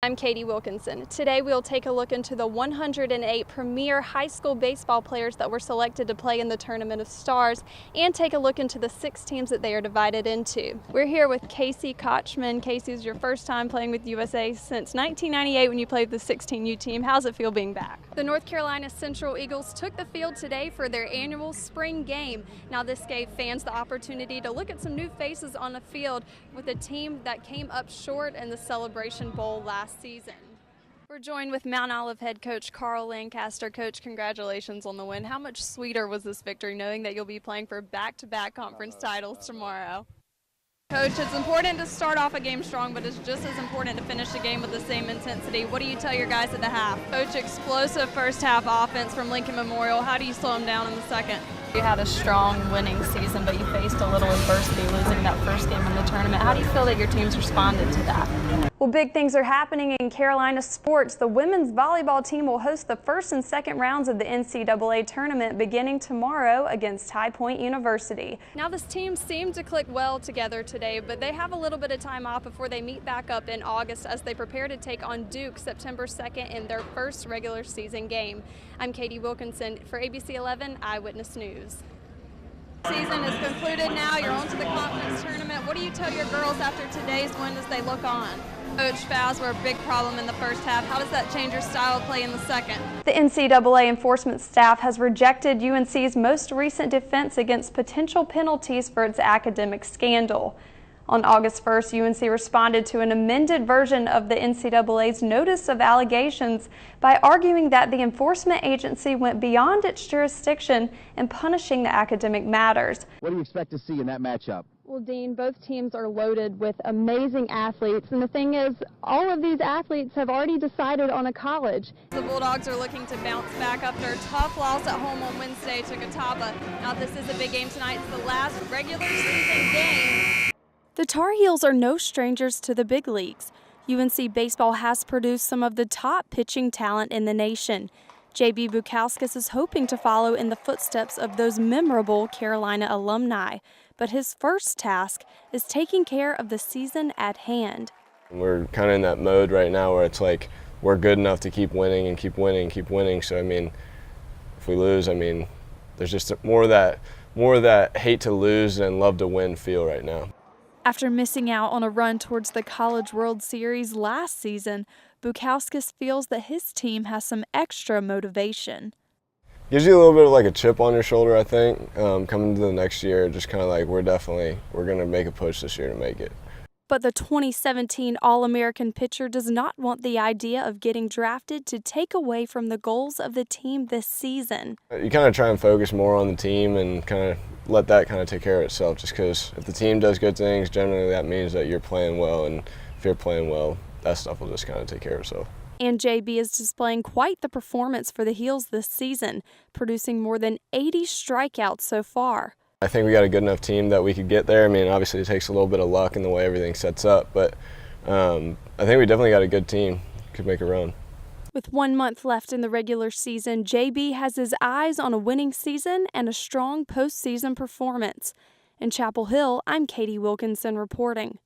I'm Katie Wilkinson. Today we'll take a look into the 108 premier high school baseball players that were selected to play in the Tournament of Stars and take a look into the 6 teams that they are divided into. We're here with Casey Kochman. Casey, is your first time playing with USA since 1998 when you played the 16U team. How's it feel being back? The North Carolina Central Eagles took the field today for their annual spring game. Now this gave fans the opportunity to look at some new faces on the field with a team that came up short in the Celebration Bowl last season. We're joined with Mount Olive head coach Carl Lancaster. Coach, congratulations on the win. How much sweeter was this victory knowing that you'll be playing for back-to-back conference titles tomorrow? Coach, it's important to start off a game strong, but it's just as important to finish the game with the same intensity. What do you tell your guys at the half? Coach, explosive first half offense from Lincoln Memorial. How do you slow them down in the second? You had a strong winning season, but you faced a little adversity losing that first game in the tournament. How do you feel that your team's responded to that? Well, big things are happening in Carolina sports. The women's volleyball team will host the first and second rounds of the NCAA tournament beginning tomorrow against High Point University. Now, this team seemed to click well together today, but they have a little bit of time off before they meet back up in August as they prepare to take on Duke September 2nd in their first regular season game. I'm Katie Wilkinson for ABC 11 Eyewitness News. Season is concluded now. You're on to the conference tournament. What do you tell your girls after today's win as they look on? Coach, fouls were a big problem in the first half. How does that change your style of play in the second? The NCAA enforcement staff has rejected UNC's most recent defense against potential penalties for its academic scandal. On August 1st, UNC responded to an amended version of the NCAA's notice of allegations by arguing that the enforcement agency went beyond its jurisdiction in punishing the academic matters. What do you expect to see in that matchup? Well, Dean, both teams are loaded with amazing athletes, and the thing is, all of these athletes have already decided on a college. The Bulldogs are looking to bounce back after a tough loss at home on Wednesday to Catawba. Now, this is a big game tonight. It's the last regular season game. The Tar Heels are no strangers to the big leagues. UNC baseball has produced some of the top pitching talent in the nation. J.B. Bukauskas is hoping to follow in the footsteps of those memorable Carolina alumni, but his first task is taking care of the season at hand. We're kind of in that mode right now where it's like we're good enough to keep winning and keep winning and keep winning. So, I mean, if we lose, I mean, there's just more of that hate to lose and love to win feel right now. After missing out on a run towards the College World Series last season, Bukauskas feels that his team has some extra motivation. Gives you a little bit of like a chip on your shoulder, I think, coming to the next year, just kind of like we're going to make a push this year to make it. But the 2017 All-American pitcher does not want the idea of getting drafted to take away from the goals of the team this season. You kind of try and focus more on the team and kind of let that kind of take care of itself, just because if the team does good things, generally that means that you're playing well, and if you're playing well, that stuff will just kind of take care of itself. And JB is displaying quite the performance for the Heels this season, producing more than 80 strikeouts so far. I think we got a good enough team that we could get there. I mean, obviously it takes a little bit of luck in the way everything sets up, but I think we definitely got a good team, could make a run. With 1 month left in the regular season, JB has his eyes on a winning season and a strong postseason performance. In Chapel Hill, I'm Katie Wilkinson reporting.